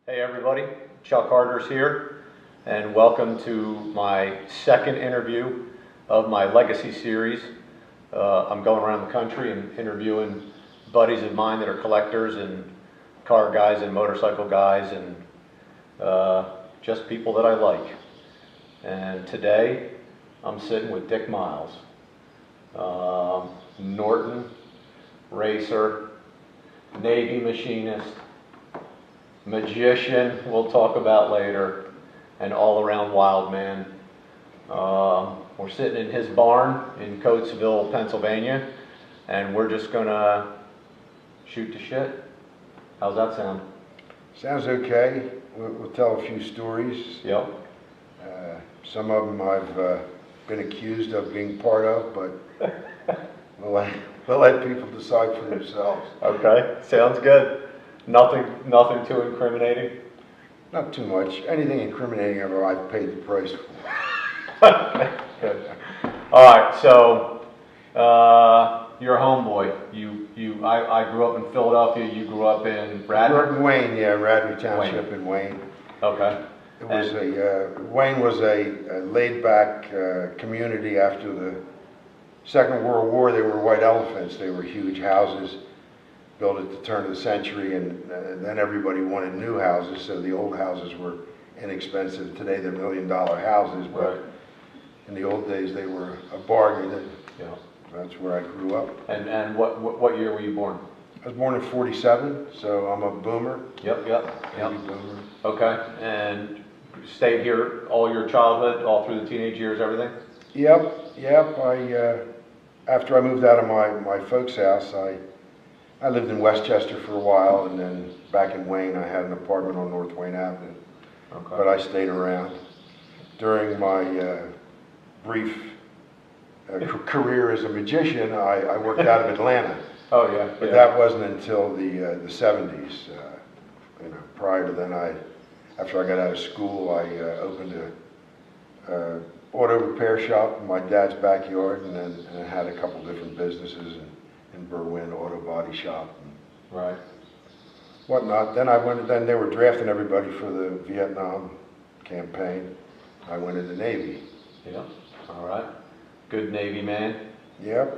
Hey everybody, Chuck Carter's here, and welcome to my second interview of my Legacy series. I'm going around the country and interviewing buddies of mine that are collectors and car guys and motorcycle guys and just people that I like. And today I'm sitting with Dick Miles, Norton racer, Navy machinist, magician, we'll talk about later, and all-around wild man. We're sitting in his barn in Coatesville, Pennsylvania, and we're just gonna shoot the shit. How's that sound? Sounds okay. We'll tell a few stories. Yep. Some of them I've been accused of being part of, but we'll let people decide for themselves. Okay, sounds good. Nothing too incriminating? Not too much. Anything incriminating ever I've paid the price for. Good. All right, so you're a homeboy. I grew up in Philadelphia. You grew up in Radnor? I grew up in Wayne, yeah, Radnor Township in Wayne. Okay. It was Wayne was a laid-back community after the Second World War. They were white elephants. They were huge houses built at the turn of the century, and then everybody wanted new houses, so the old houses were inexpensive. Today they're $1 million houses, but right. In the old days they were a bargain. Yeah. That's where I grew up. And what year were you born? I was born in '47, so I'm a boomer. Yep. Baby boomer. Okay, and stayed here all your childhood, all through the teenage years, everything? Yep. After I moved out of my folks' house, I lived in Westchester for a while, and then back in Wayne, I had an apartment on North Wayne Avenue. Okay. But I stayed around. During my brief career as a magician, I worked out of Atlanta. Oh yeah. But that wasn't until the 70s. Prior to then, after I got out of school, I opened a auto repair shop in my dad's backyard, and then I had a couple different businesses in Berwyn, auto body shop, and right. whatnot. Then they were drafting everybody for the Vietnam campaign. I went in the Navy. Yeah. All right. Good Navy man. Yep.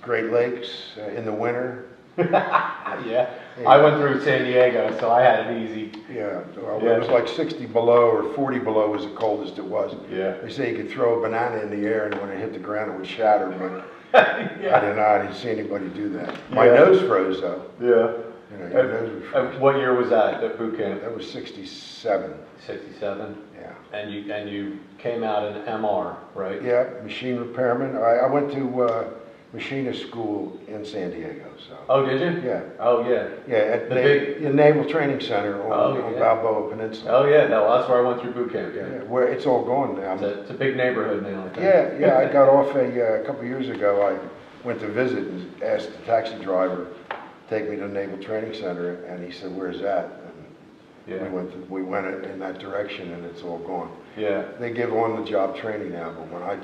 Great Lakes in the winter. Yeah. I went through San Diego, so I had it easy. Yeah. Well, it was like 60 below or 40 below was the coldest it was. Yeah. They say you could throw a banana in the air, and when it hit the ground, it would shatter, but Yeah. I didn't see anybody do that. My nose froze though. Yeah. Your nose was frozen. What year was that at boot camp? That was 67. 67. Yeah. And you came out in MR, right? Yeah, machine repairman. I went to machinist school in San Diego. So. Oh, did you? Yeah. Oh, yeah. Yeah, at the Naval Training Center on Balboa Peninsula. Oh, yeah. No, that's where I went through boot camp. Yeah. Where it's all gone now. It's a big neighborhood now. I think. Yeah. I got off a couple of years ago. I went to visit and asked the taxi driver to take me to the Naval Training Center, and he said, "Where's that?" Yeah. We went in that direction, and it's all gone. Yeah. They give on-the-job training now, but when I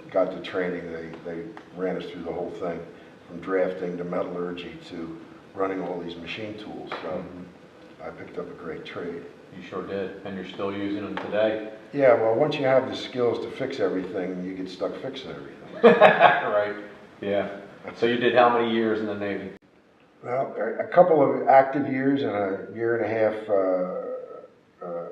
got the training, they ran us through the whole thing, from drafting to metallurgy to running all these machine tools. So I picked up a great trade. You sure did, and you're still using them today. Yeah, well, once you have the skills to fix everything, you get stuck fixing everything. Right. Yeah. So you did how many years in the Navy? Well, a couple of active years and a year and a half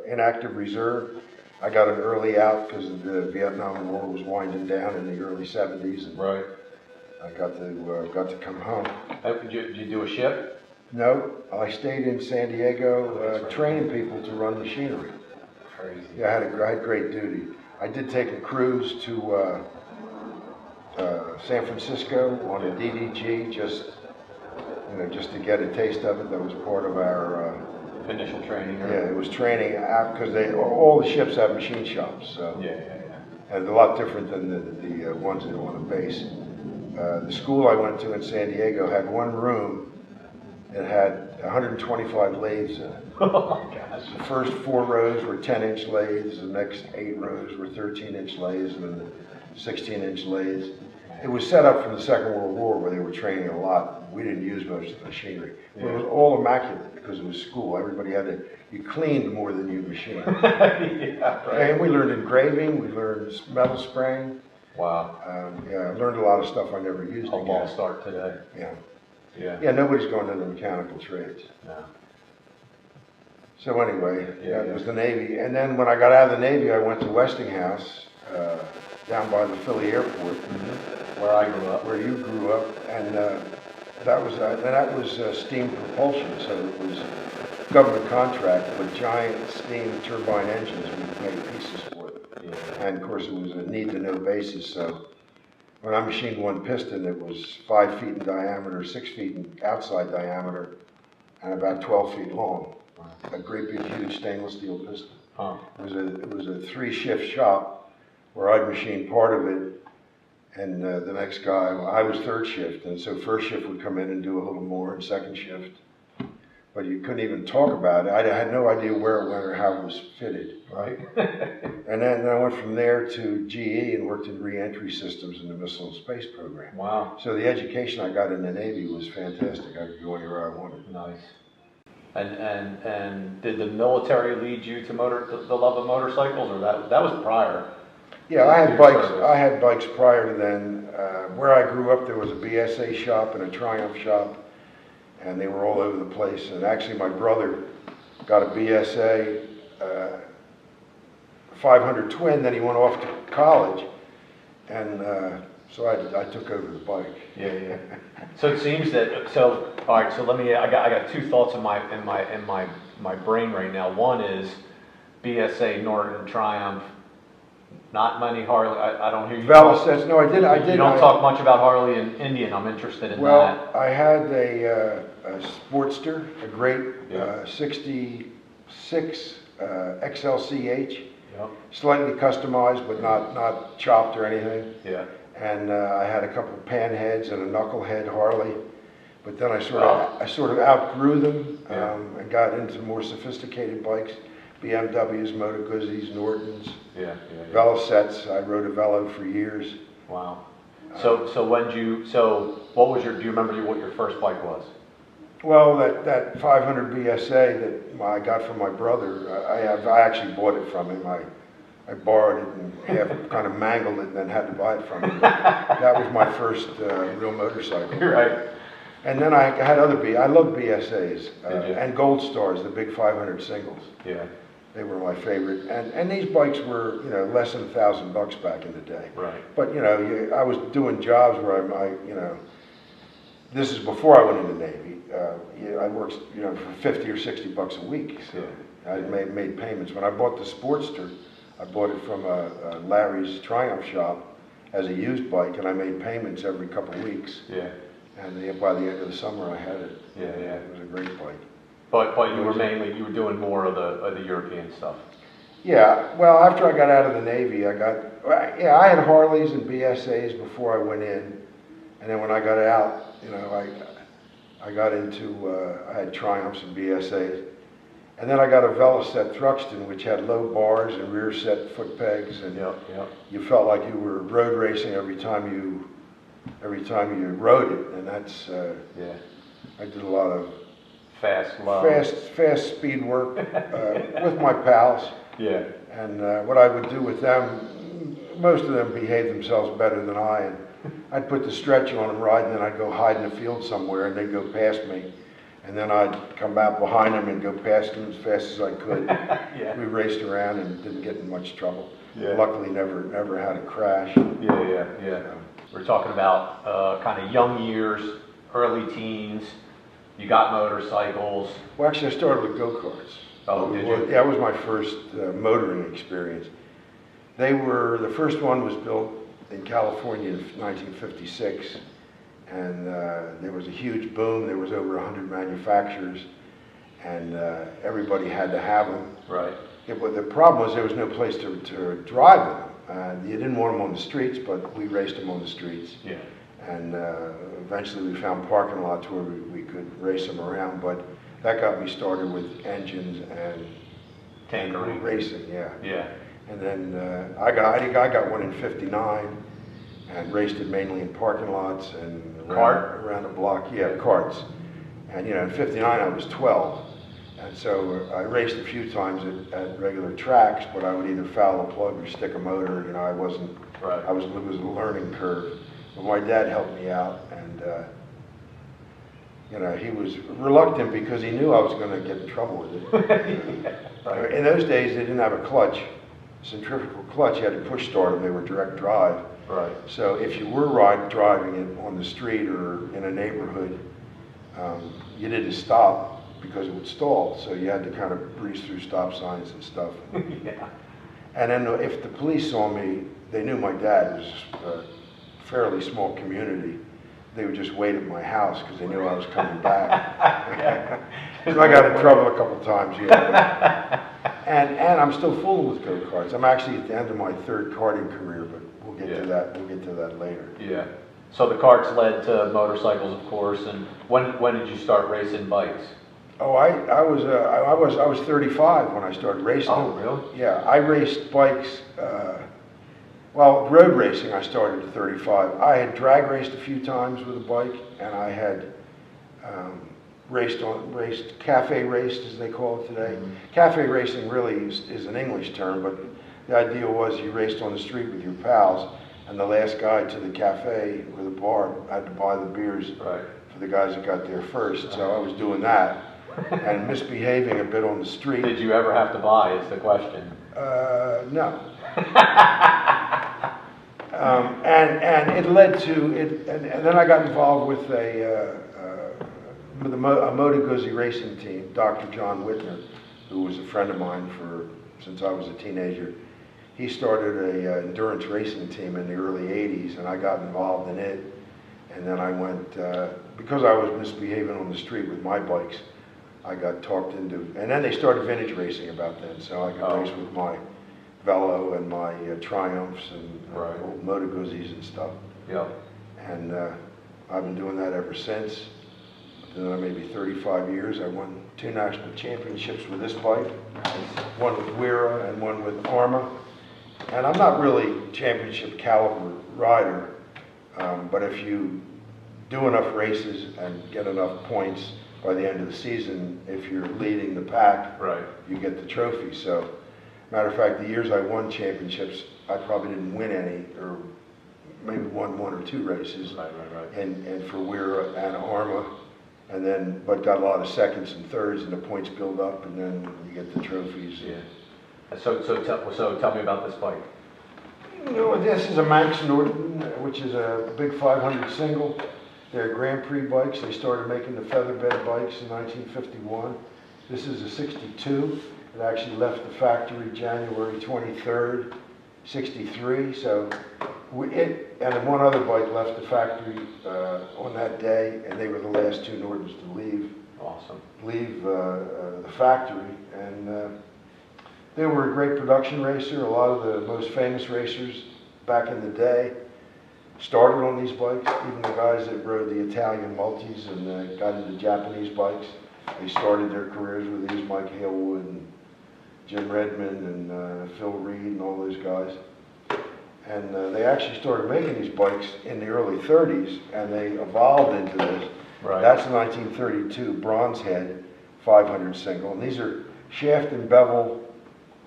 inactive reserve. I got an early out because the Vietnam War was winding down in the early 70s. And right. I got to come home. Did you do a ship? No, I stayed in San Diego training people to run machinery. Crazy. Yeah, I had great duty. I did take a cruise to San Francisco on a DDG just to get a taste of it. That was part of our initial training. Yeah, it was training because all the ships have machine shops. So yeah. And a lot different than the ones that are on the base. The school I went to in San Diego had one room that had 125 lathes in it. Oh my gosh. The first 4 rows were 10-inch lathes, the next 8 rows were 13-inch lathes, and then 16-inch lathes. It was set up for the Second World War where they were training a lot we didn't use most of the machinery. Yeah. It was all immaculate because it was school. Everybody had to, you cleaned more than you machined. Yeah, right. And we learned engraving, we learned metal spraying. Wow. Yeah, I learned a lot of stuff I never used A again. lost art today. Yeah. Yeah. Yeah, nobody's going into the mechanical trades. No. So anyway, Yeah, that was the Navy. And then when I got out of the Navy, I went to Westinghouse, down by the Philly airport, Where I grew up. where you grew up, and that was steam propulsion, so it was government contract with giant steam turbine engines. We made pieces for it. Yeah. And of course, it was a need-to-know basis, so when I machined one piston, it was 5 feet in diameter, 6 feet in outside diameter, and about 12 feet long. A great big huge stainless steel piston. Huh. It was a 3-shift shop where I'd machine part of it, and the next guy, well, I was 3rd shift, and so 1st shift would come in and do a little more, and 2nd shift. But you couldn't even talk about it. I had no idea where it went or how it was fitted. Right. And then I went from there to GE and worked in re-entry systems in the Missile and Space Program. Wow. So the education I got in the Navy was fantastic. I could go anywhere I wanted. Nice. And did the military lead you to the love of motorcycles, or that was prior? Yeah, I had Your bikes. service. I had bikes prior to then. Where I grew up, there was a BSA shop and a Triumph shop, and they were all over the place. And actually, my brother got a BSA 500 twin. Then he went off to college, and so I took over the bike. Yeah, yeah. So it seems that all right. So let me. I got two thoughts in my brain right now. One is BSA, Norton, Triumph. Not many Harley. I don't hear you. Velasets. No, I did. You don't talk much about Harley and Indian. I'm interested in Well, that. I had a Sportster, a great Yeah. 66 XLCH, Yep. slightly customized but not chopped or anything. Yeah. And I had a couple of panheads and a knucklehead Harley, but then I sort of outgrew them Yeah. and got into more sophisticated bikes, BMWs, Moto Guzzi's, Nortons, Yeah. Velasets. I rode a Velo for years. Wow. So what was do you remember what your first bike was? Well, that 500 BSA that I got from my brother, I actually bought it from him. I borrowed it and half kind of mangled it and then had to buy it from him. That was my first real motorcycle. Right. And then I had I loved BSAs Did you? and Gold Stars, the big 500 singles. Yeah. They were my favorite. And these bikes were, less than $1,000 back in the day. Right. But, I was doing jobs where this is before I went into the Navy. I worked, for 50 or 60 bucks a week. So Yeah. I made payments. When I bought the Sportster, I bought it from Larry's Triumph shop as a used bike, and I made payments every couple of weeks. Yeah. And by the end of the summer, I had it. Yeah. Yeah. It was a great bike. But you were doing more of the European stuff. Yeah. Well, after I got out of the Navy, I had Harleys and BSAs before I went in, and then when I got out, I got into I had Triumphs and BSAs. And then I got a Velaset Thruxton, which had low bars and rear set foot pegs, and Yep. you felt like you were road racing every time you rode it. And that's Yeah. I did a lot of Fast, low. fast speed work with my pals. Yeah. And what I would do with them, most of them behaved themselves better than I. And I'd put the stretch on them, ride, and then I'd go hide in the field somewhere, and they'd go past me. And then I'd come out behind them and go past them as fast as I could. Yeah. We raced around and didn't get in much trouble. Yeah. Luckily, never had a crash. Yeah. We're talking about kind of young years, early teens. You got motorcycles. Well, actually, I started with go-karts. Oh, did you? Yeah, it was my first motoring experience. The first one was built in California in 1956, and there was a huge boom. There was over 100 manufacturers, and everybody had to have them. Right. But the problem was there was no place to drive them. You didn't want them on the streets, but we raced them on the streets. Yeah. And eventually we found parking lots where we could race them around, but that got me started with engines and Tinkering. racing, yeah. Yeah. And then I got one in '59, and raced it mainly in parking lots and around the block. Yeah, karts. And in '59 I was 12. And so I raced a few times at regular tracks, but I would either foul a plug or stick a motor. I wasn't, Right. it was a learning curve. But my dad helped me out, and he was reluctant because he knew I was going to get in trouble with it. Yeah, right. In those days, they didn't have a clutch, centrifugal clutch. You had to push start them. They were direct drive. Right. So if you were driving it on the street or in a neighborhood, you didn't stop because it would stall. So you had to kind of breeze through stop signs and stuff. Yeah. And then if the police saw me, they knew my dad was a fairly small community. They would just wait at my house because they knew I was coming back. So I got in trouble a couple times, yeah. And I'm still fooling with go-karts. I'm actually at the end of my third karting career, but we'll get to that. We'll get to that later. Yeah. So the karts led to motorcycles, of course. And when did you start racing bikes? Oh, I was 35 when I started racing. Oh, really? Yeah, I raced bikes. Road racing I started at 35. I had drag raced a few times with a bike, and I had raced cafe raced, as they call it today. Mm-hmm. Cafe racing really is an English term, but the idea was you raced on the street with your pals, and the last guy to the cafe or the bar had to buy the beers Right. for the guys that got there first. So I was doing that and misbehaving a bit on the street. Did you ever have to buy, is the question. No. And it led to it, and then I got involved with a Moto Guzzi racing team. Dr. John Whitner, who was a friend of mine since I was a teenager. He started a endurance racing team in the early '80s, and I got involved in it. And then I went because I was misbehaving on the street with my bikes. I got talked into, and then they started vintage racing about then, so I could race with my Velo and my Triumphs and old Moto Guzzis and stuff. Yeah. And I've been doing that ever since. Maybe 35 years. I won 2 national championships with this bike, one with Wera and one with Arma. And I'm not really championship caliber rider, but if you do enough races and get enough points, by the end of the season, if you're leading the pack, Right. you get the trophy. So, matter of fact, the years I won championships, I probably didn't win any, or maybe won 1 or 2 races. Right. And for Wera and Arma, but got a lot of seconds and thirds, and the points build up, and then you get the trophies. Yeah. So tell me about this bike. This is a Manx Norton, which is a big 500 single. They're Grand Prix bikes. They started making the featherbed bikes in 1951. This is a 62. It actually left the factory January 23rd, 63. So and one other bike left the factory on that day, and they were the last 2 Nortons to leave. Awesome. Leave the factory. And they were a great production racer. A lot of the most famous racers back in the day started on these bikes. Even the guys that rode the Italian multis and got into Japanese bikes, they started their careers with these. Mike Halewood and Jim Redmond and Phil Reed and all those guys. And they actually started making these bikes in the early 30s, and they evolved into this. Right. That's a 1932 Bronze Head 500 single. And these are shaft and bevel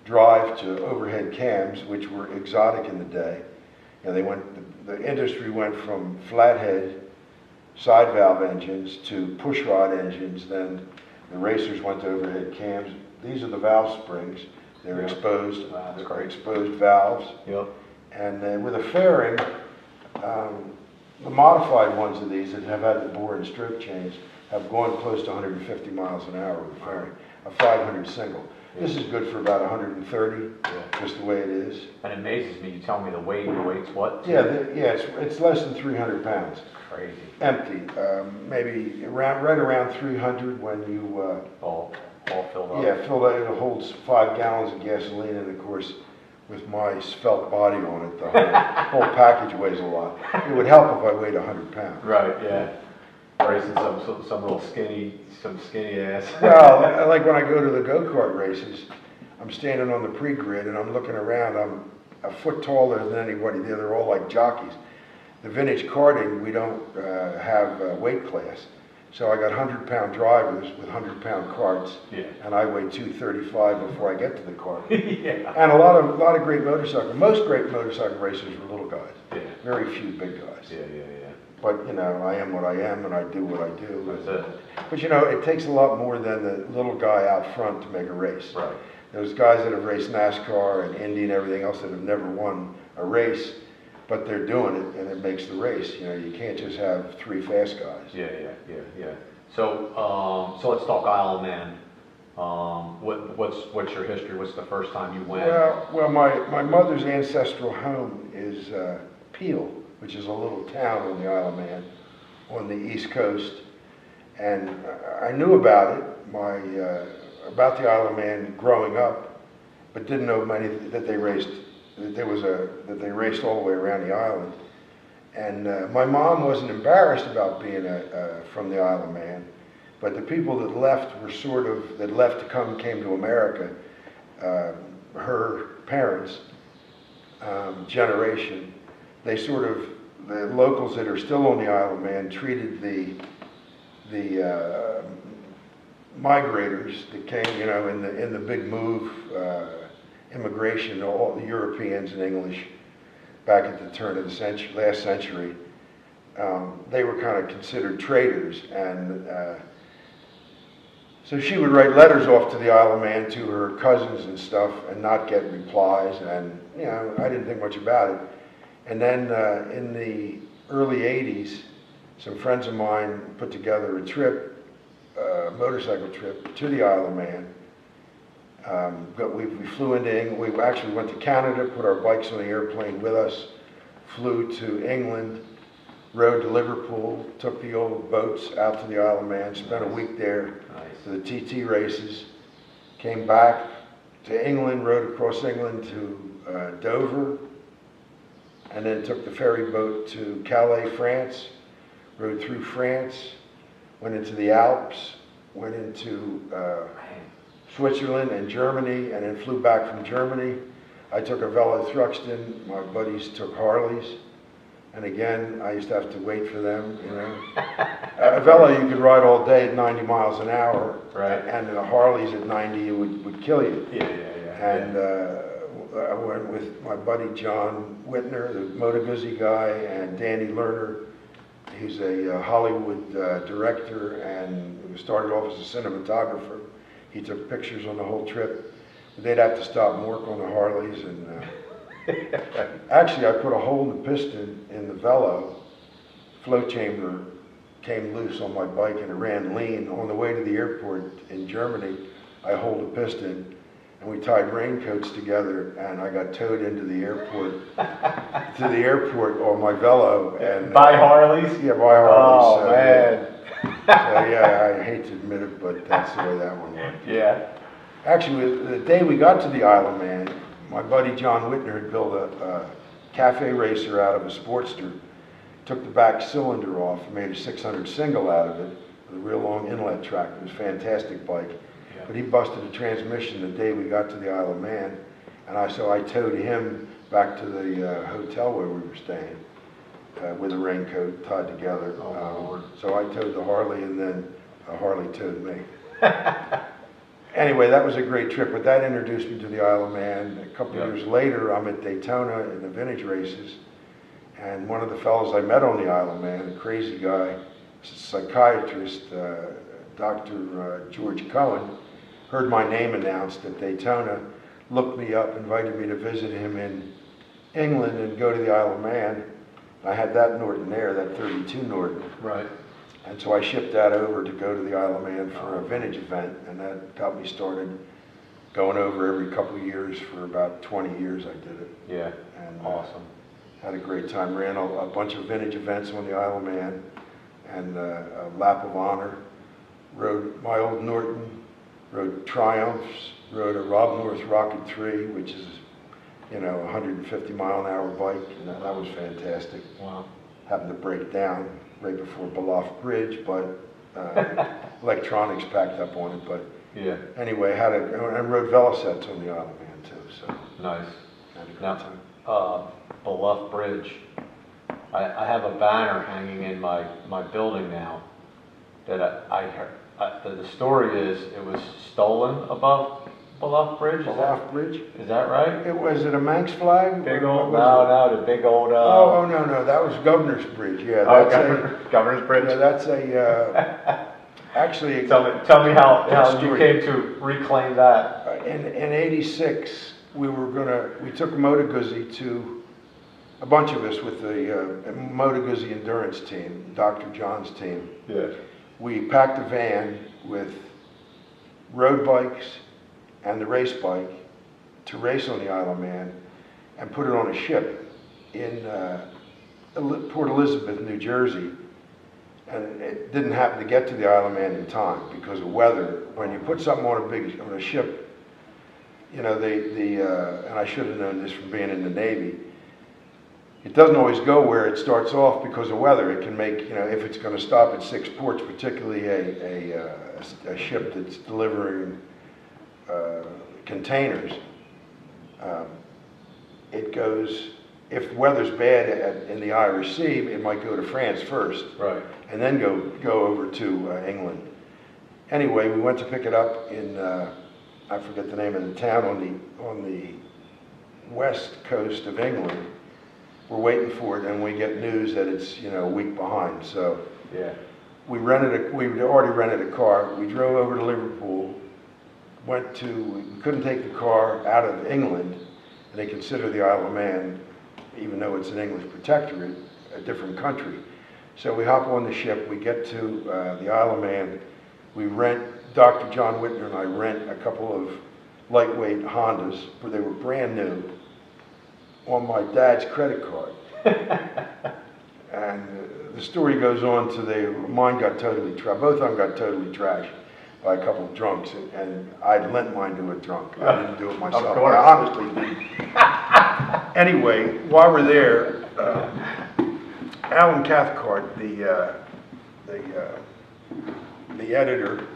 drive to overhead cams, which were exotic in the day. The industry went from flathead side valve engines to pushrod engines. Then the racers went to overhead cams. These are the valve springs. They're exposed. They're exposed valves. Yep. And with a fairing, the modified ones of these that have had the bore and stroke change have gone close to 150 miles an hour with a fairing. A 500 single. This is good for about 130, just the way it is. And it amazes me, you tell me the weight's what? Yeah, it's less than 300 pounds. Crazy. Empty, maybe right around 300 when you... all filled up. Yeah, filled up. It holds 5 gallons of gasoline, and of course, with my svelte body on it, the whole package weighs a lot. It would help if I weighed 100 pounds. Right, yeah. Racing some little skinny ass. Well, like when I go to the go-kart races, I'm standing on the pre-grid and I'm looking around. I'm a foot taller than anybody there. They're all like jockeys. the vintage karting, we don't have weight class. So I got 100-pound drivers with 100-pound carts, Yeah. and I weigh 235 before I get to the kart. Yeah. And a lot of great most great motorcycle racers were little guys. Yeah. Very few big guys. Yeah, yeah, yeah. But, you know, I am what I am, and I do what I do. That's it. But, you know, it takes a lot more than the little guy out front to make a race. Right. Those guys that have raced NASCAR and Indy and everything else that have never won a race, but they're doing it, and it makes the race. You know, you can't just have 3 fast guys. Yeah, yeah, yeah, yeah. So, so let's talk Isle of Man. What's your history? What's the first time you went? Well, my mother's ancestral home is Peel, which is a little town on the Isle of Man, on the East Coast, and I knew about it, about the Isle of Man growing up, but didn't know many that they raced. That they raced all the way around the island, and my mom wasn't embarrassed about being from the Isle of Man, but the people that left were came to America. Her parents' generation, the locals that are still on the Isle of Man treated the migrators that came, you know, in the big move. Immigration, all the Europeans and English back at the turn of the last century, they were kind of considered traitors, and so she would write letters off to the Isle of Man to her cousins and stuff and not get replies, and you know, I didn't think much about it. And then in the early 80s, some friends of mine put together a trip, motorcycle trip to the Isle of Man. But we flew into England. We actually went to Canada, put our bikes on the airplane with us, flew to England, rode to Liverpool, took the old boats out to the Isle of Man, spent a week there for the TT races, came back to England, rode across England to Dover, and then took the ferry boat to Calais, France, rode through France, went into the Alps, went into Switzerland and Germany, and then flew back from Germany. I took a Velo Thruxton, my buddies took Harleys, and again, I used to have to wait for them, you know. A Velo you could ride all day at 90 miles an hour, right. And the Harleys at 90 would kill you. Yeah, yeah, yeah. And I went with my buddy John Whitner, the Moto Guzzi guy, and Danny Lerner. He's a Hollywood director and started off as a cinematographer. He took pictures on the whole trip. They'd have to stop and work on the Harleys, and actually I put a hole in the piston in the Velo. Flow chamber came loose on my bike and it ran lean. On the way to the airport in Germany, I hold a piston, and we tied raincoats together, and I got towed into the airport, on my Velo. And by Harleys? Yeah, by Harleys. Oh, man. Yeah, I hate to admit it, but that's the way that one worked. Yeah. Actually, the day we got to the Isle of Man, my buddy John Whitner had built a cafe racer out of a Sportster, took the back cylinder off, and made a 600 single out of it, with a real long inlet track. It was a fantastic bike. Yeah. But he busted a transmission the day we got to the Isle of Man, and so I towed him back to the hotel where we were staying. With a raincoat tied together. So I towed the Harley, and then a Harley towed me. Anyway, that was a great trip, but that introduced me to the Isle of Man. A couple of years later, I'm at Daytona in the vintage races, and one of the fellows I met on the Isle of Man, a crazy guy, psychiatrist, Dr. George Cohen, heard my name announced at Daytona, looked me up, invited me to visit him in England and go to the Isle of Man. I had that Norton there, that 32 Norton. Right. And so I shipped that over to go to the Isle of Man for a vintage event, and that got me started going over every couple of years for about 20 years I did it. Yeah, and awesome. Had a great time, ran a bunch of vintage events on the Isle of Man, and a lap of honor, rode my old Norton, rode Triumphs, rode a Rob North Rocket 3, which is, you know, 150-mile-an-hour bike, and that was fantastic. Wow. Happened to break down right before Bluff Bridge, but electronics packed up on it. But yeah. Anyway, and rode Velocets on the Isle of Man too. So nice. had a great Now, time. Bluff Bridge. I have a banner hanging in my building now that I heard, the story is it was stolen above Bluff Bridge? Bluff Bridge? Is that right? It was it a Manx flag? Big Or old, what was it? no, the big old, No, that was Governor's Bridge, yeah. oh, That's Governor's Bridge? yeah, that's actually. Tell me how you story. came to reclaim that. In '86, we took Moto Guzzi to, a bunch of us with the Moto Guzzi endurance team, Dr. John's team. Yeah. We packed a van with road bikes and the race bike to race on the Isle of Man and put it on a ship in Port Elizabeth, New Jersey. And it didn't happen to get to the Isle of Man in time because of weather. When you put something on a ship, you know, and I should have known this from being in the Navy, it doesn't always go where it starts off because of weather. It can make, you know, if it's going to stop at 6 ports, particularly a ship that's delivering containers, it goes, if the weather's bad in the Irish Sea, it might go to France first. Right. And then go over to England. Anyway, we went to pick it up in, I forget the name of the town on the west coast of England. We're waiting for it, and we get news that it's, you know, a week behind. So yeah, we'd already rented a car. We drove over to Liverpool, we couldn't take the car out of England, and they consider the Isle of Man, even though it's an English protectorate, a different country. So we hop on the ship, we get to the Isle of Man, we rent, Dr. John Whitner and I rent a couple of lightweight Hondas, where they were brand new, on my dad's credit card. And the story goes on to mine got totally trashed, both of them got totally trashed by a couple of drunks, and I'd lent mine to a drunk. I didn't do it myself. Of course. I honestly didn't. Anyway, while we're there, Alan Cathcart, the editor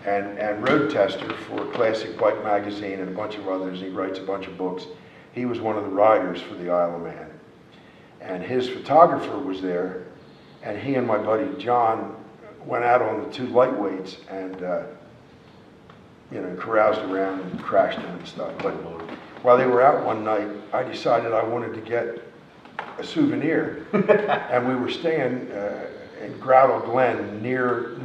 and road tester for Classic Bike Magazine and a bunch of others, he writes a bunch of books. He was one of the riders for the Isle of Man. And his photographer was there, and he and my buddy John went out on the two lightweights and you know, caroused around and crashed them and stuff. But while they were out one night, I decided I wanted to get a souvenir. And we were staying in Groutle Glen near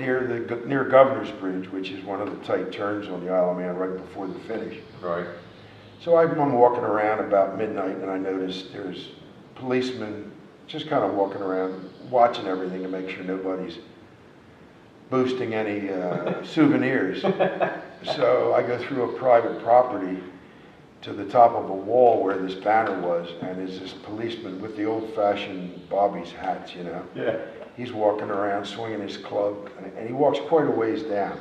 Governor's Bridge, which is one of the tight turns on the Isle of Man right before the finish. right. So I'm walking around about midnight, and I noticed there's policemen just kind of walking around, watching everything to make sure nobody's boosting any souvenirs. So I go through a private property to the top of a wall where this banner was, and there's this policeman with the old-fashioned Bobby's hats, you know. Yeah. He's walking around swinging his club, and he walks quite a ways down.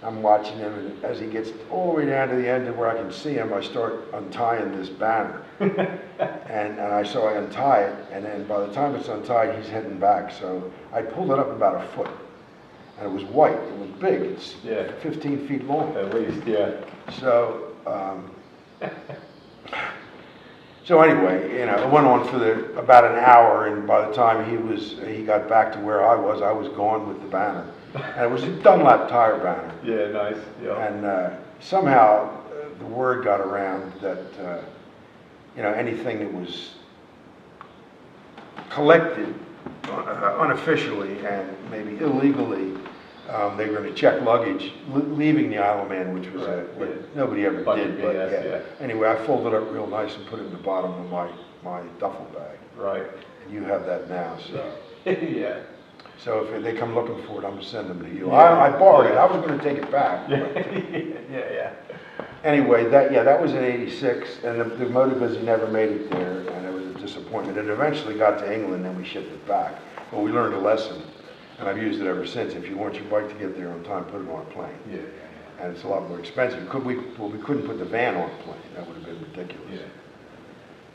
I'm watching him, and as he gets all the way down to the end of where I can see him, I start untying this banner. and I untie it, and then by the time it's untied, he's heading back. So I pulled it up about a foot, and it was white. It was big. It's 15 feet long. At least, yeah. So, so anyway, you know, it went on for about an hour, and by the time he got back to where I was gone with the banner. And it was a Dunlap tire banner. Yeah, nice. Yeah. And somehow the word got around that you know, anything that was collected unofficially and maybe illegally, they were going to check luggage leaving the Isle of Man, which was what nobody ever did. But yeah. Anyway, I folded it up real nice and put it in the bottom of my duffel bag. Right. And you have that now, so. Yeah. So if they come looking for it, I'm going to send them to you. I borrowed it. I was going to take it back. Yeah. Anyway, that was in '86, and the Moto Guzzi never made it there, and it was a disappointment. It eventually got to England, and we shipped it back. But we learned a lesson, and I've used it ever since. If you want your bike to get there on time, put it on a plane. Yeah. And it's a lot more expensive. We couldn't put the van on a plane. That would have been ridiculous. Yeah.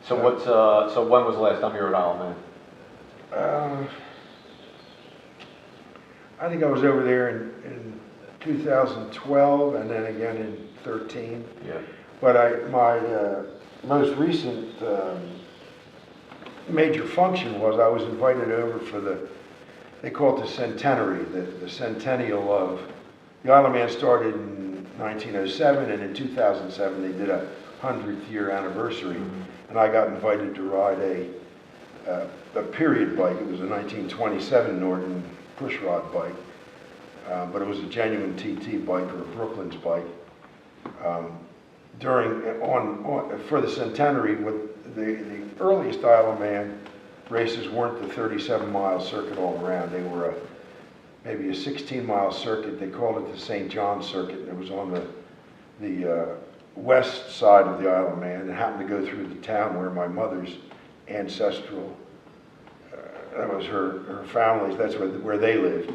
So when was the last time you were at Isle of Man? I think I was over there in 2012 and then again in 13. Yeah. But my most recent major function was I was invited over for they call it the centenary, the centennial of, the Isle of Man started in 1907, and in 2007 they did a 100th year anniversary, and I got invited to ride a period bike. It was a 1927 Norton pushrod bike, but it was a genuine TT bike, or a Brooklands bike. For the centenary, with the earliest Isle of Man races weren't the 37-mile circuit all around. They were maybe a 16-mile circuit. They called it the St. John Circuit, and it was on the west side of the Isle of Man. It happened to go through the town where my mother's ancestral, that was her family's, that's where they lived.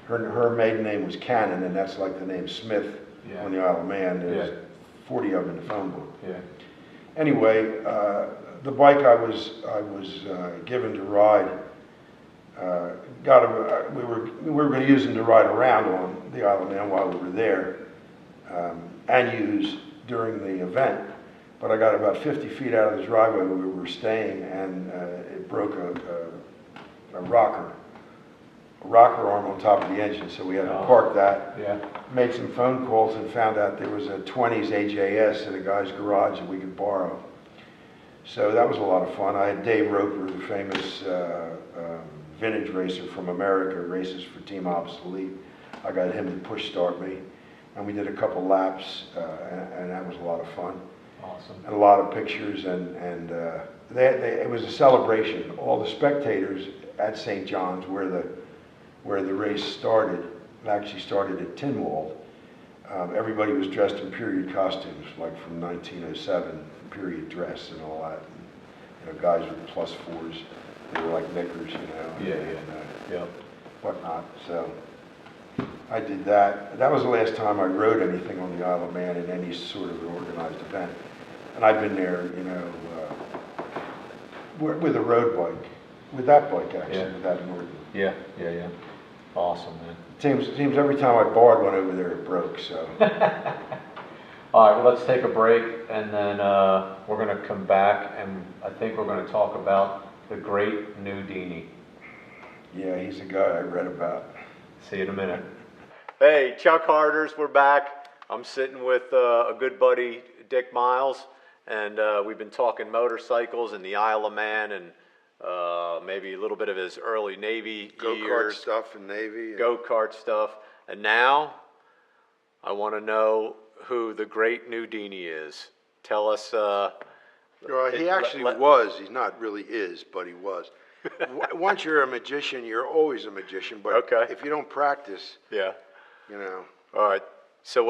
Her maiden name was Cannon, and that's like the name Smith on the Isle of Man. There's 40 of them in the phone book. Yeah. Anyway, the bike I was given to ride, we were going to use them to ride around on the Isle of Man while we were there, and use during the event. But I got about 50 feet out of the driveway where we were staying, and it broke a rocker arm on top of the engine, so we had to park that. Yeah. Made some phone calls and found out there was a 20s AJS in a guy's garage that we could borrow. So that was a lot of fun. I had Dave Roper, the famous vintage racer from America, races for Team Obsolete. I got him to push start me, and we did a couple laps, and that was a lot of fun. Awesome. And a lot of pictures, and it was a celebration. All the spectators at St. John's, where the race started, it actually started at Tynwald. Everybody was dressed in period costumes, like from 1907, period dress and all that. And, guys with +4s, they were like knickers, whatnot. So I did that. That was the last time I rode anything on the Isle of Man in any sort of an organized event. And I've been there, with a road bike, with that bike actually, with that Norton. Yeah. Awesome, man. Seems every time I borrowed one over there, it broke, so. All right, well, let's take a break, and then we're going to come back, and I think we're going to talk about the great Nudini. Yeah, he's a guy I read about. See you in a minute. Hey, Chuck Harders, we're back. I'm sitting with a good buddy, Dick Miles, and we've been talking motorcycles and the Isle of Man, and maybe a little bit of his early Navy Go-kart stuff and Navy. Go-kart stuff. And now, I want to know who the great Nudini is. Tell us. He actually was. He's not really is, but he was. Once you're a magician, you're always a magician. But if you don't practice, All right. So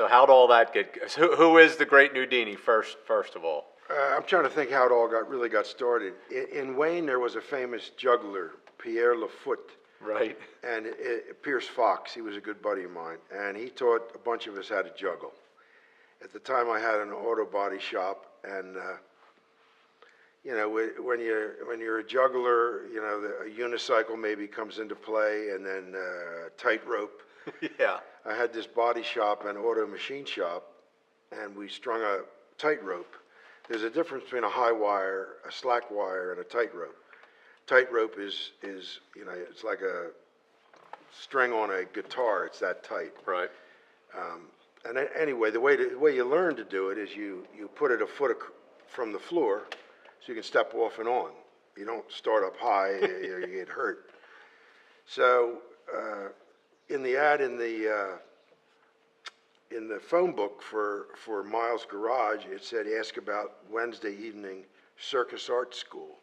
how'd all that get? Who is the great Nudini first of all? I'm trying to think how it all really got started. In Wayne, there was a famous juggler, Pierre Lafoot. Right. And Pierce Fox, he was a good buddy of mine, and he taught a bunch of us how to juggle. At the time, I had an auto body shop, and when you're a juggler, a unicycle maybe comes into play, and then tightrope. Yeah. I had this body shop and auto machine shop, and we strung a tightrope. There's a difference between a high wire, a slack wire, and a tightrope. Tightrope is it's like a string on a guitar. It's that tight. Right. And anyway, the way you learn to do it is you put it a foot from the floor, so you can step off and on. You don't start up high, or you get hurt. So in the ad in the phone book for Miles' Garage, it said ask about Wednesday evening circus art school.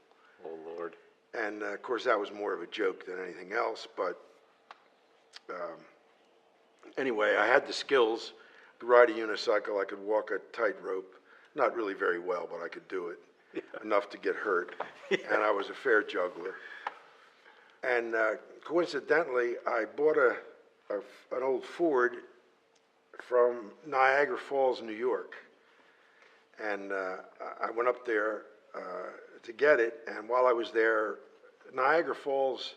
Oh Lord. And of course that was more of a joke than anything else, but anyway, I had the skills to ride a unicycle. I could walk a tightrope, not really very well, but I could do it, enough to get hurt, and I was a fair juggler. And coincidentally, I bought an old Ford from Niagara Falls, New York, and I went up there to get it, and while I was there, Niagara Falls,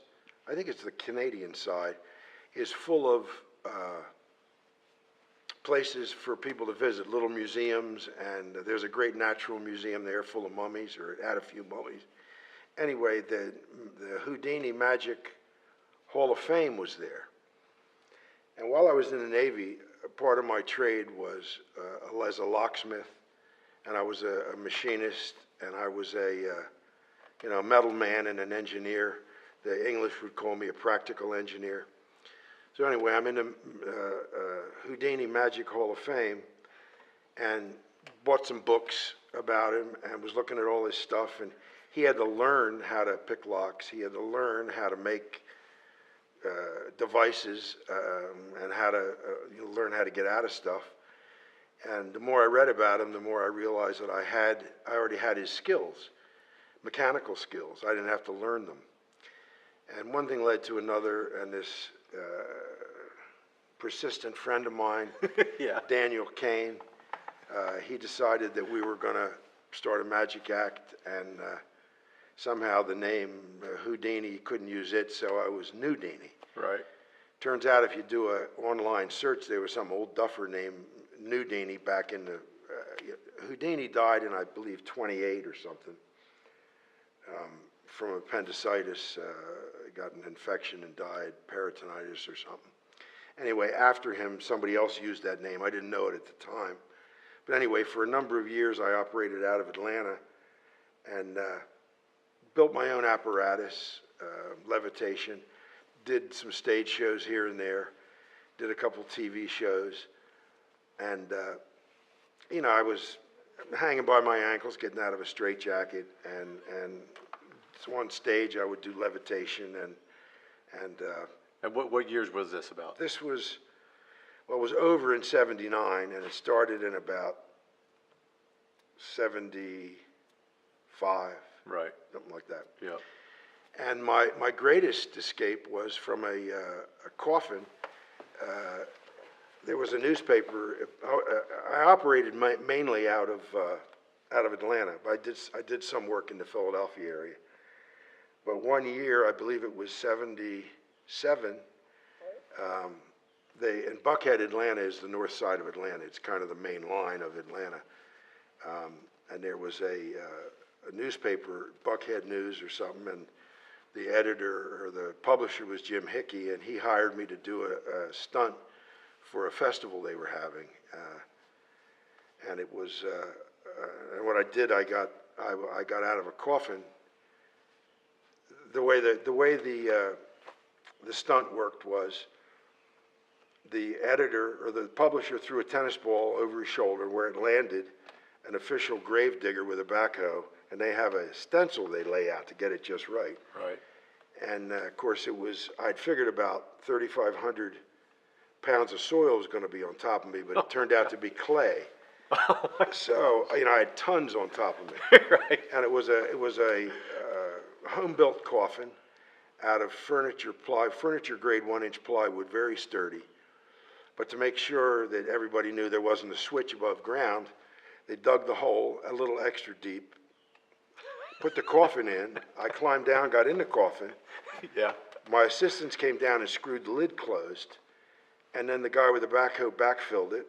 I think it's the Canadian side, is full of places for people to visit, little museums, and there's a great natural museum there full of mummies, or it had a few mummies. anyway, the Houdini Magic Hall of Fame was there. And while I was in the Navy, part of my trade was as a locksmith, and I was a machinist, and I was a metal man and an engineer. The English would call me a practical engineer. So anyway, I'm in the Houdini Magic Hall of Fame, and bought some books about him and was looking at all his stuff. And he had to learn how to pick locks. He had to learn how to make devices and how to learn how to get out of stuff. And the more I read about him, the more I realized that I already had his skills, mechanical skills. I didn't have to learn them. And one thing led to another, and this persistent friend of mine, Yeah. Daniel Kane, he decided that we were going to start a magic act, and somehow the name Houdini, he couldn't use it, so I was Nudini. Right. Turns out if you do an online search, there was some old duffer named Nudini back in the, Houdini died in, I believe, 28 or something, from appendicitis, got an infection and died, peritonitis or something. Anyway, after him, somebody else used that name. I didn't know it at the time. But anyway, for a number of years, I operated out of Atlanta and built my own apparatus, levitation, did some stage shows here and there, did a couple TV shows, and I was hanging by my ankles, getting out of a straitjacket, and so on stage I would do levitation, and what years was this about? this was, well, it was over in '79, and it started in about '75, Right. something like that. Yeah. And my greatest escape was from a coffin. There was a newspaper. I operated mainly out of Atlanta, but I did some work in the Philadelphia area. But one year, I believe it was '77. And Buckhead, Atlanta, is the north side of Atlanta. It's kind of the main line of Atlanta. And there was a newspaper, Buckhead News or something, and the editor or the publisher was Jim Hickey, and he hired me to do a stunt for a festival they were having. And it was, and what I did, I got out of a coffin. The way the stunt worked was, the editor or the publisher threw a tennis ball over his shoulder. Where it landed, an official grave digger with a backhoe, and they have a stencil they lay out to get it just right. Right. And of course, I'd figured about 3,500 pounds of soil was going to be on top of me, but it turned out to be clay. So I had tons on top of me. Right. And it was a home-built coffin out of furniture grade 1-inch plywood, very sturdy. But to make sure that everybody knew there wasn't a switch above ground, they dug the hole a little extra deep, put the coffin in. I climbed down, got in the coffin. Yeah. My assistants came down and screwed the lid closed, and then the guy with the backhoe backfilled it.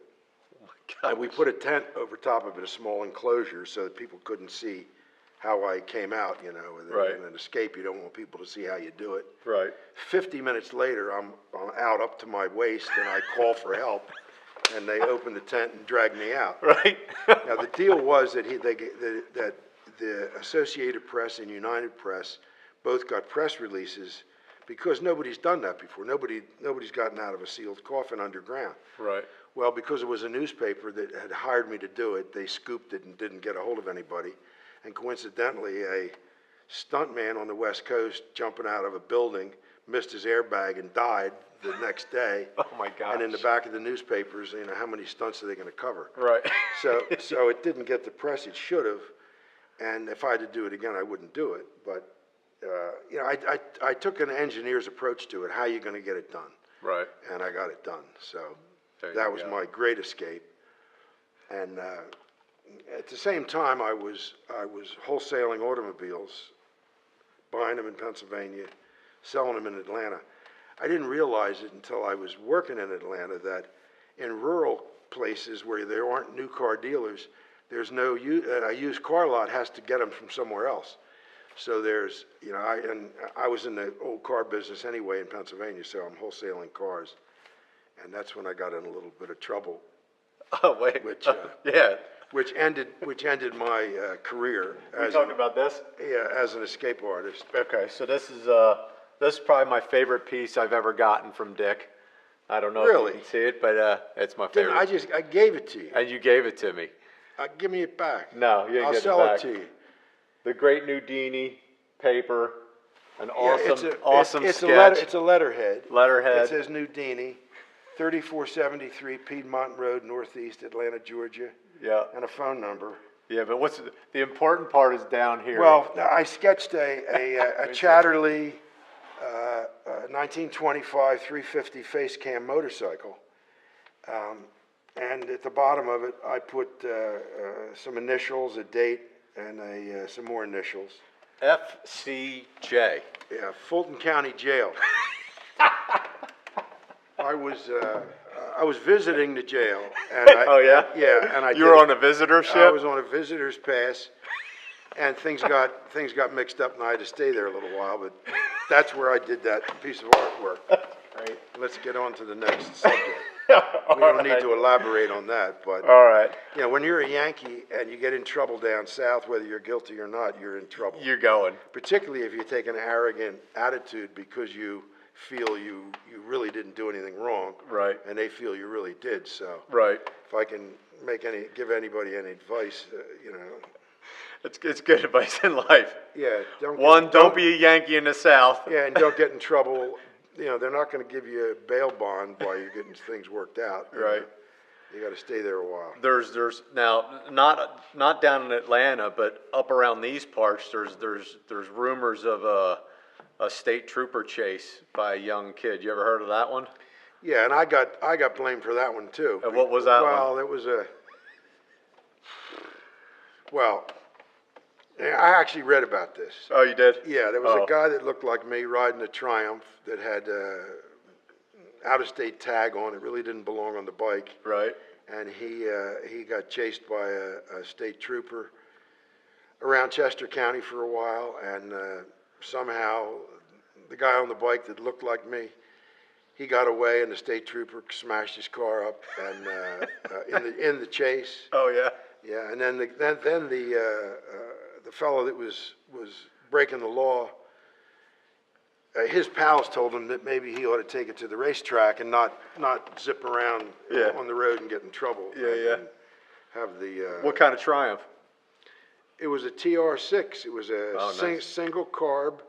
Oh my God. And we put a tent over top of it, a small enclosure, so that people couldn't see how I came out, Right. in an escape. You don't want people to see how you do it. Right. 50 minutes later, I'm out up to my waist, and I call for help, and they opened the tent and dragged me out. Right. Now, the deal was that that the Associated Press and United Press both got press releases, because nobody's done that before. Nobody's gotten out of a sealed coffin underground. Right. Well, because it was a newspaper that had hired me to do it, they scooped it and didn't get a hold of anybody. And coincidentally, a stuntman on the West Coast jumping out of a building missed his airbag and died the next day. Oh my gosh. And in the back of the newspapers, how many stunts are they going to cover? Right. So it didn't get the press it should have. And if I had to do it again, I wouldn't do it. But I took an engineer's approach to it. How are you going to get it done? Right. And I got it done. So There you that was go. my great escape. And at the same time, I was wholesaling automobiles, buying them in Pennsylvania, selling them in Atlanta. I didn't realize it until I was working in Atlanta that in rural places where there aren't new car dealers, there's no a used car lot has to get them from somewhere else. So there's, I was in the old car business anyway in Pennsylvania, so I'm wholesaling cars. And that's when I got in a little bit of trouble, Oh, wait. which, Yeah. which ended my career We as talking about this? as an escape artist. Okay, so this is probably my favorite piece I've ever gotten from Dick. I don't know Really? if you can see it, but it's my favorite. I gave it to you. And you gave it to me. Give me it back. No, you didn't I'll get it sell back. it to you. The Great Nudini paper, an Yeah, awesome it's sketch. it's a letterhead. Letterhead. It says Nudini, 3473 Piedmont Road, Northeast Atlanta, Georgia, Yeah, and a phone number. yeah, but what's the important part is down here. Well, I sketched a Chatterley 1925 350 face cam motorcycle. And at the bottom of it, I put some initials, a date, and some more initials. FCJ. Yeah, Fulton County Jail. I was visiting the jail. And Oh, yeah? Yeah, and You were on a visitor ship? I was on a visitor's pass, and things got mixed up, and I had to stay there a little while. But that's where I did that piece of artwork. Right. Let's get on to the next subject. We don't need to elaborate on that, but All right. when you're a Yankee and you get in trouble down south, whether you're guilty or not, you're in trouble. You're going. Particularly if you take an arrogant attitude because you feel you really didn't do anything wrong, Right. and they feel you really did. So, Right. if I can give anybody any advice, It's good advice in life. yeah, Don't be a Yankee in the South. yeah, and don't get in trouble. They're not going to give you a bail bond while you're getting things worked out. Right. You got to stay there a while. There's now not down in Atlanta, but up around these parts. There's rumors of a state trooper chase by a young kid. You ever heard of that one? Yeah, and I got blamed for that one too. And what was that one? Well, it was I actually read about this. Oh, you did? Yeah, there was Oh. a guy that looked like me riding a Triumph that had out-of-state tag on it. Really didn't belong on the bike. Right. And he got chased by a state trooper around Chester County for a while, and somehow the guy on the bike that looked like me, he got away, and the state trooper smashed his car up, and in the chase. Oh yeah. Yeah, and then the fellow that was breaking the law, his pals told him that maybe he ought to take it to the racetrack and not zip around Yeah. on the road and get in trouble. Yeah, and, yeah. and have the. What kind of Triumph? It was a TR6. It was a nice. single carb,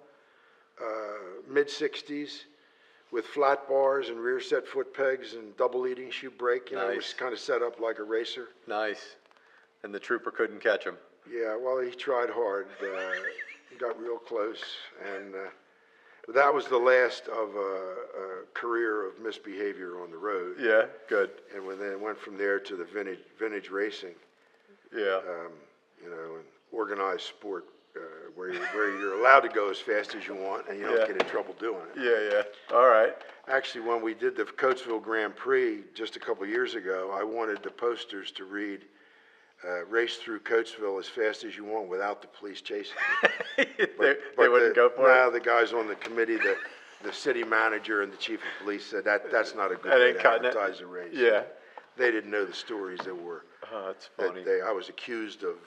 mid 60s, with flat bars and rear set foot pegs and double leading shoe brake. It was Nice. kind of set up like a racer. Nice. And the trooper couldn't catch him. Yeah, well, he tried hard. He got real close, and that was the last of a career of misbehavior on the road. Yeah. Good. And then it went from there to the vintage racing, Yeah. and organized sport, where you're allowed to go as fast as you want, and you don't Yeah. get in trouble doing it. Yeah. Yeah. All right. Actually, when we did the Coatesville Grand Prix just a couple years ago, I wanted the posters to read, race through Coatesville as fast as you want without the police chasing you. They wouldn't go for it. The guys on the committee, the city manager and the chief of police said that's not a good That way ain't to cutting it. advertise a race. Yeah. They didn't know the stories that were, Oh, that's funny. I was accused of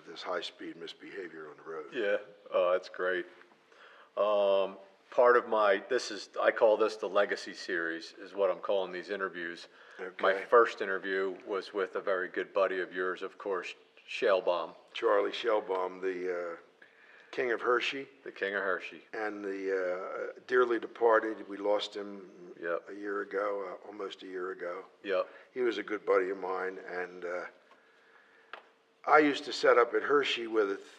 this high-speed misbehavior on the road. Yeah. Oh, that's great. Part of I call this the legacy series, is what I'm calling these interviews. My Okay. first interview was with a very good buddy of yours, of course, Shellbaum, Charlie Shellbaum, the king of Hershey, the king of Hershey. and the dearly departed. We lost him Yep. a year ago, almost a year ago. Yep. He was a good buddy of mine, and I used to set up at Hershey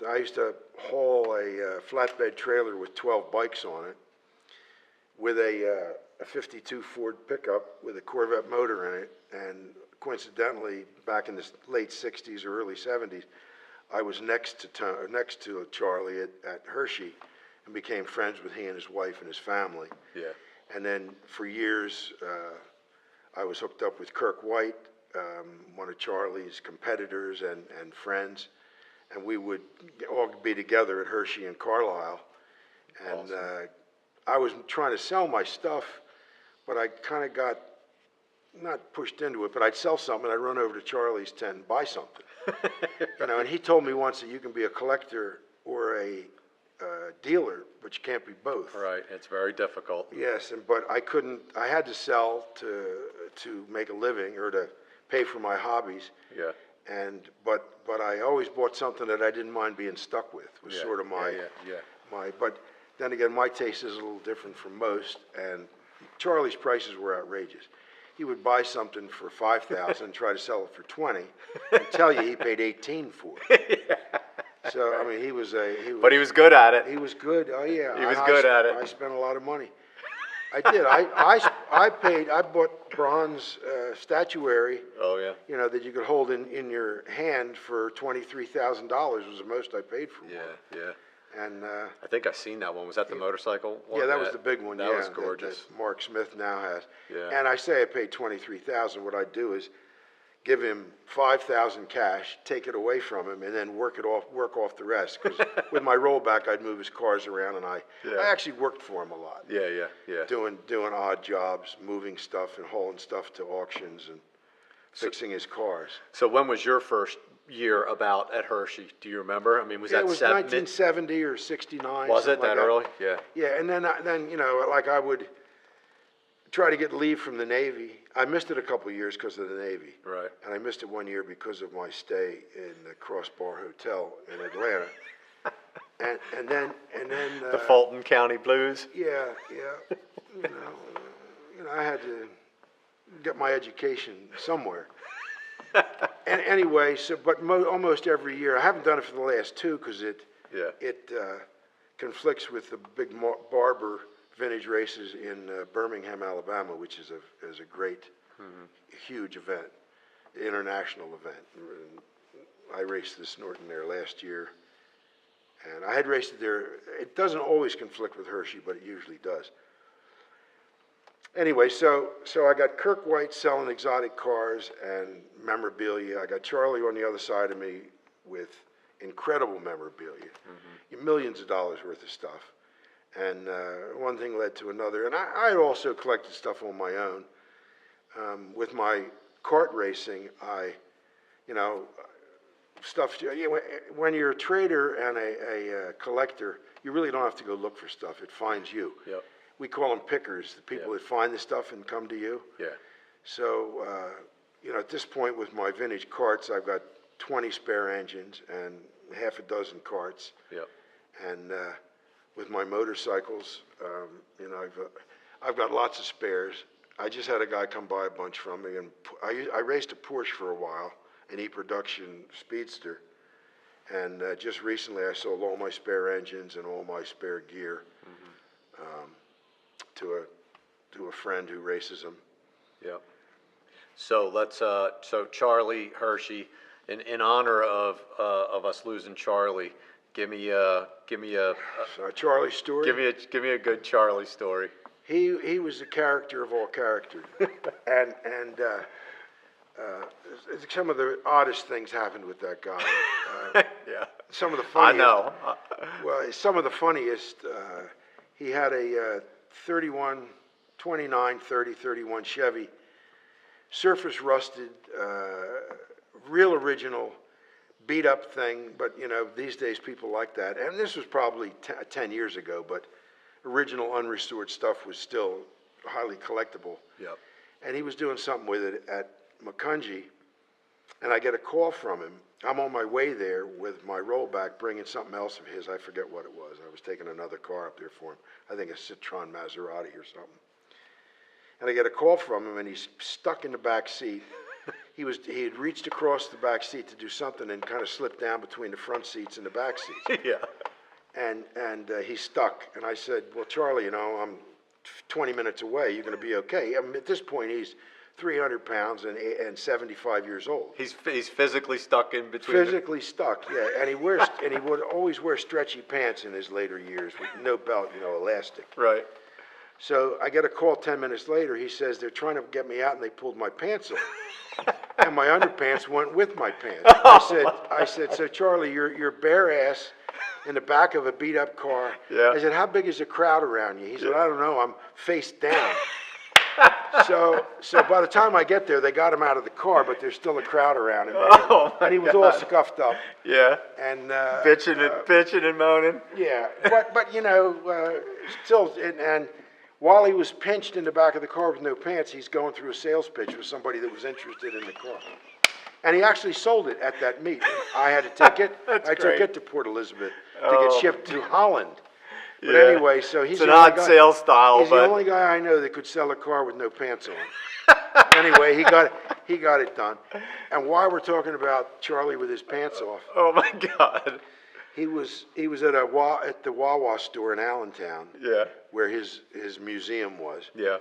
I used to haul a flatbed trailer with 12 bikes on it, with a 52 Ford pickup with a Corvette motor in it, and coincidentally, back in the late 60s or early 70s, I was next to Charlie at Hershey, and became friends with he and his wife and his family. Yeah. And then for years, I was hooked up with Kirk White, one of Charlie's competitors and friends. and we would all be together at Hershey and Carlisle. And Awesome. I was trying to sell my stuff, but I kind of got, not pushed into it, but I'd sell something, and I'd run over to Charlie's tent and buy something. And he told me once that you can be a collector or a dealer, but you can't be both. Right, it's very difficult. Yes, but I couldn't, I had to sell to make a living or to pay for my hobbies. Yeah. But I always bought something that I didn't mind being stuck with, was Yeah, sort of my, yeah. but then again, my taste is a little different from most, and Charlie's prices were outrageous. He would buy something for $5,000, try to sell it for 20, and tell you he paid 18 for it. So, I mean, But he was good at it. he was good, oh yeah. He was good at it. I spent a lot of money. I did, I bought bronze statuary, Oh, yeah. you know, that you could hold in your hand for $23,000 was the most I paid for one. Yeah, yeah. And, I think I've seen that one. Was that the motorcycle one? yeah, that was the big one, That yeah. was gorgeous. That Mark Smith now has. Yeah. And I say I paid $23,000, what I do is give him $5,000 cash, take it away from him, and then work off the rest. Because with my rollback, I'd move his cars around, and I actually worked for him a lot. Yeah, yeah, yeah. Doing odd jobs, moving stuff and hauling stuff to auctions and fixing his cars. So when was your first year about at Hershey? Do you remember? I mean, was Yeah, that it was 1970 or 69. Was it something like that early? Yeah. Yeah, and then you know, like I would try to get leave from the Navy. I missed it a couple of years because of the Navy. Right. And I missed it 1 year because of my stay in the Crossbar Hotel in Atlanta. and then The Fulton County Blues. yeah, you know, I had to get my education somewhere. And anyway, so but almost every year, I haven't done it for the last two because it conflicts with the big Barber vintage races in Birmingham, Alabama, which is a great, huge event, international event. And I raced this Norton there last year, and I had raced it there. It doesn't always conflict with Hershey, but it usually does. Anyway, so I got Kirk White selling exotic cars and memorabilia. I got Charlie on the other side of me with incredible memorabilia, millions of dollars worth of stuff. And one thing led to another. And I had also collected stuff on my own. With my kart racing, stuff, when you're a trader and a collector, you really don't have to go look for stuff. It finds you. Yep. We call them pickers, the people that find the stuff and come to you. Yeah. So, at this point with my vintage karts, I've got 20 spare engines and half a dozen karts. Yep. And with my motorcycles, I've got lots of spares. I just had a guy come buy a bunch from me, and I raced a Porsche for a while, an E-Production Speedster. And just recently I sold all my spare engines and all my spare gear to a friend who races them. Yep. So so Charlie Hershey, in honor of us losing Charlie, give me a Charlie story. give me a good Charlie story. He was the character of all characters, and some of the oddest things happened with that guy. Yeah. Some of the funniest. I know. Well, some of the funniest. He had a 29, 30, 31 Chevy, surface rusted, real original, beat up thing. But these days people like that. And this was probably 10 years ago, but original unrestored stuff was still highly collectible. Yep. And he was doing something with it at Macungie, and I get a call from him. I'm on my way there with my rollback, bringing something else of his. I forget what it was. I was taking another car up there for him. I think a Citroen Maserati or something. And I get a call from him, and he's stuck in the back seat. He had reached across the back seat to do something and kind of slipped down between the front seats and the back seats. Yeah. And he's stuck. And I said, well, Charlie, I'm 20 minutes away. You're going to be okay. I mean, at this point, he's 300 pounds and 75 years old. He's physically stuck in between. Physically stuck, yeah. And he would always wear stretchy pants in his later years with no belt, elastic. Right. So I get a call 10 minutes later. He says they're trying to get me out, and they pulled my pants off. and my underpants went with my pants. I said, so Charlie, you're bare ass in the back of a beat up car. Yeah. I said, how big is the crowd around you? He said, I don't know, I'm face down. So by the time I get there, they got him out of the car, but there's still a crowd around him. And he was all scuffed up. Yeah. And Bitching and moaning. yeah, but you know, still, and while he was pinched in the back of the car with no pants, he's going through a sales pitch with somebody that was interested in the car. And he actually sold it at that meet. I had to take it. I took it to Port Elizabeth to get shipped to Holland. But Yeah. anyway, so he's It's an the only odd guy- sales style, He's but the only guy I know that could sell a car with no pants on. Anyway, he got it done. And while we're talking about Charlie with his pants off, oh my God. he was at the Wawa store in Allentown, Yeah. where his museum was. Yeah.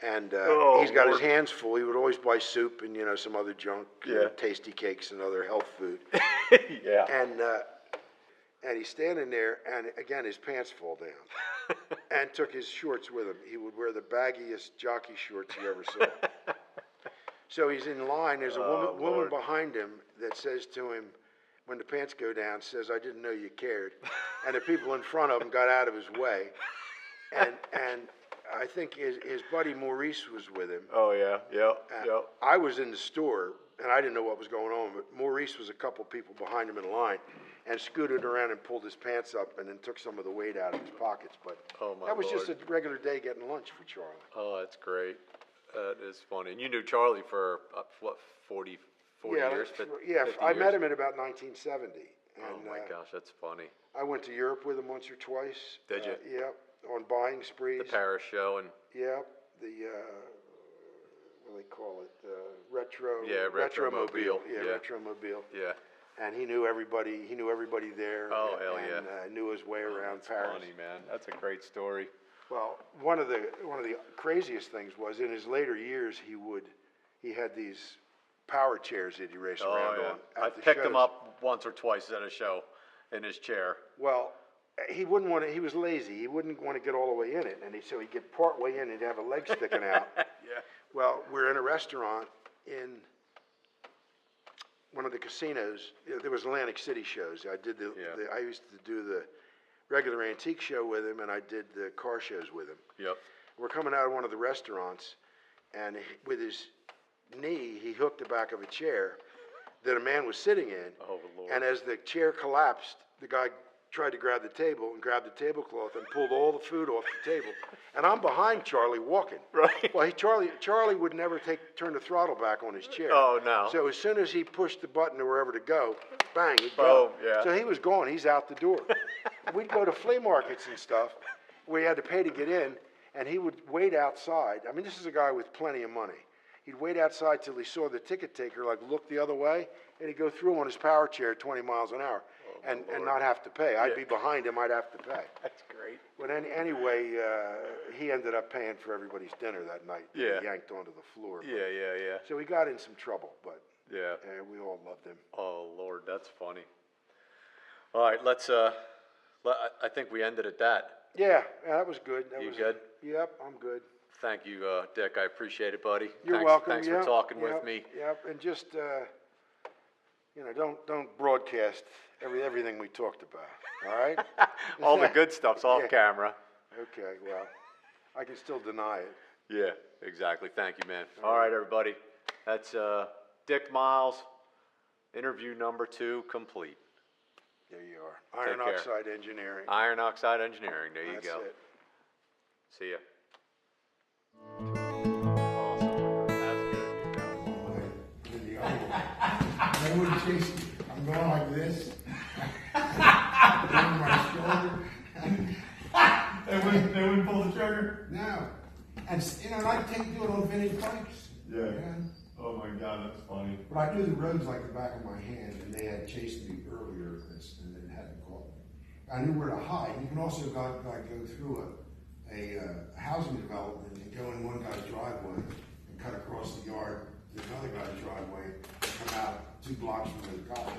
And Oh, he's got Lord. his hands full. He would always buy soup and, you know, some other junk, Yeah. tasty cakes and other health food. Yeah. And he's standing there, and again, his pants fall down. And took his shorts with him. He would wear the baggiest jockey shorts you ever saw. So he's in line. There's a woman Lord. behind him that says to him, when the pants go down, says, I didn't know you cared. And the people in front of him got out of his way. And I think his buddy Maurice was with him. Oh yeah. Yep. Yep. I was in the store, and I didn't know what was going on, but Maurice was a couple people behind him in line and scooted around and pulled his pants up and then took some of the weight out of his pockets. But Oh, my that was just a Lord. regular day getting lunch for Charlie. Oh, that's great. That is funny. And you knew Charlie for what, 40 years? 50 I met years? him in about 1970. Oh And, my gosh, that's funny. I went to Europe with him once or twice. Did you? Yep, on buying sprees. The Paris show and Yep, what do they call it? Retro. Yeah, Retromobile. Yeah, Yeah. Retromobile. yeah. And he knew everybody. He knew everybody there. Oh, hell yeah. And knew his way around That's Paris. funny, man. That's a great story. Well, one of the craziest things was in his later years he had these power chairs that he raced Oh around yeah. on. I at the picked him shows. up once or twice at a show in his chair. Well, he wouldn't want to. He was lazy. He wouldn't want to get all the way in it, and so he'd get part way in and have a leg sticking out. Yeah. Well, we're in a restaurant in one of the casinos. There was Atlantic City shows. I did I used to do the regular antique show with him, and I did the car shows with him. Yep. We're coming out of one of the restaurants, and with his knee, he hooked the back of a chair that a man was sitting in. Oh, Lord. And as the chair collapsed, the guy tried to grab the table and grabbed the tablecloth and pulled all the food off the table. And I'm behind Charlie walking. Right. Well, Charlie would never turn the throttle back on his chair. Oh, no. So as soon as he pushed the button to wherever to go, bang, he'd go. Oh, yeah. So he was gone. He's out the door. We'd go to flea markets and stuff. We had to pay to get in, and he would wait outside. I mean, this is a guy with plenty of money. He'd wait outside till he saw the ticket taker look the other way, and he'd go through on his power chair at 20 miles an hour and not have to pay. I'd be behind him. I'd have to pay. That's great. But anyway, he ended up paying for everybody's dinner that night. Yeah. He yanked onto the floor. Yeah. So he got in some trouble, but Yeah. we all loved him. Oh, Lord, that's funny. All right, I think we ended at that. Yeah, that was good. You good? Yep, I'm good. Thank you, Dick. I appreciate it, buddy. You're Thanks, welcome. Thanks Yep, for talking yep, with me. Yep, and just don't broadcast everything we talked about. All right? All the good stuff's off Yeah. camera. Okay. Well, I can still deny it. Yeah, exactly. Thank you, man. All right, everybody. That's Dick Miles, interview number 2 complete. There you are. Iron care. Oxide Engineering. Iron Oxide Engineering. There you That's go. it. See ya. Awesome. That's good. They wouldn't chase me. I'm going like this. Over my shoulder. They wouldn't pull the trigger? No. And, I do it on vintage bikes. Yeah. Oh my God, that's funny. But I knew the roads like the back of my hand, and they had chased me earlier and then hadn't caught me. I knew where to hide. You can also go through a housing development and go in one guy's driveway and cut across the yard to another guy's driveway and come out 2 blocks from the cottage.